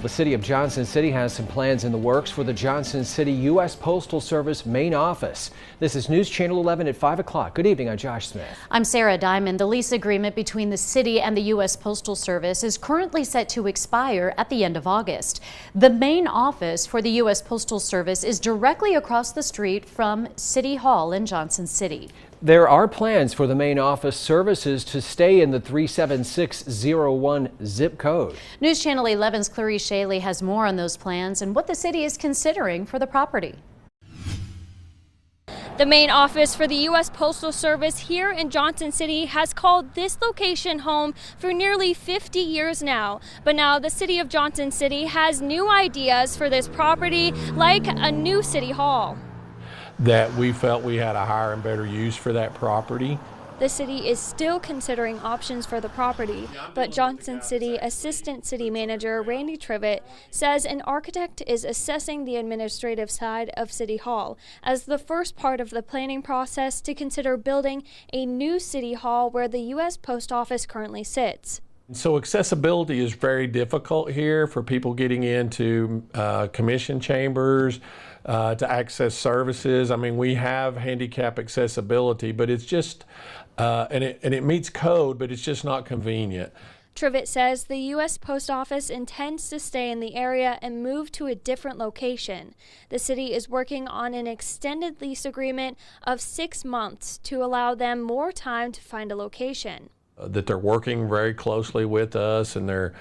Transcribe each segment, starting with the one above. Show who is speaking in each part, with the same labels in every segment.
Speaker 1: The city of Johnson City has some plans in the works for the Johnson City U.S. Postal Service main office. This is News Channel 11 at 5 o'clock. Good evening, I'm Josh Smith.
Speaker 2: I'm Sarah Diamond. The lease agreement between the city and the U.S. Postal Service is currently set to expire at the end of August. The main office for the U.S. Postal Service is directly across the street from City Hall in Johnson City.
Speaker 1: There are plans for the main office services to stay in the 37601 zip code.
Speaker 2: News Channel 11's Clarice Shaley has more on those plans and what the city is considering for the property.
Speaker 3: The main office for the U.S. Postal Service here in Johnson City has called this location home for nearly 50 years now. But now the city of Johnson City has new ideas for this property, like a new city hall.
Speaker 4: That we felt we had a higher and better use for that property.
Speaker 3: The city is still considering options for the property, but Johnson City Assistant City Manager Randy Trivet says an architect is assessing the administrative side of City Hall as the first part of the planning process to consider building a new City Hall where the U.S. Post Office currently sits.
Speaker 4: So accessibility is very difficult here for people getting into commission chambers, to access services. I mean, we have handicap accessibility, but it's just, and it meets code, but it's just not convenient.
Speaker 3: Trivet says the U.S. Post Office intends to stay in the area and move to a different location. The city is working on an extended lease agreement of 6 months to allow them more time to find a location.
Speaker 4: That they're working very closely with us, and they're,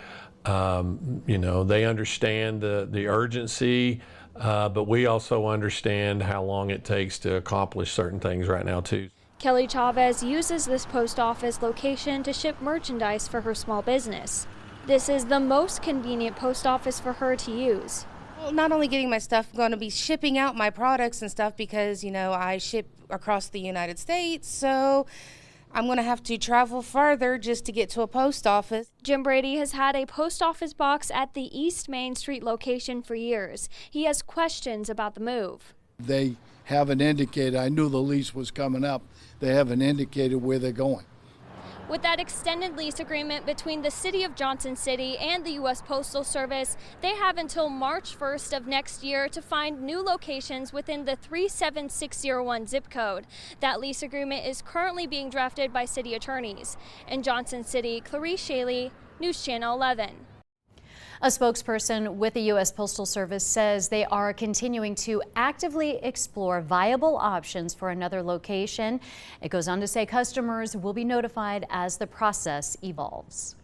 Speaker 4: they understand the urgency, but we also understand how long it takes to accomplish certain things right now too.
Speaker 3: Kelly Chavez uses this post office location to ship merchandise for her small business. This is the most convenient post office for her to use.
Speaker 5: Well, not only getting my stuff, I'm going to be shipping out my products and stuff because, I ship across the United States, so I'm going to have to travel farther just to get to a post office.
Speaker 3: Jim Brady has had a post office box at the East Main Street location for years. He has questions about the move.
Speaker 6: They haven't indicated, I knew the lease was coming up, they haven't indicated where they're going.
Speaker 3: With that extended lease agreement between the city of Johnson City and the U.S. Postal Service, they have until March 1st of next year to find new locations within the 37601 zip code. That lease agreement is currently being drafted by city attorneys. In Johnson City, Clarice Shaley, News Channel 11.
Speaker 2: A spokesperson with the U.S. Postal Service says they are continuing to actively explore viable options for another location. It goes on to say customers will be notified as the process evolves.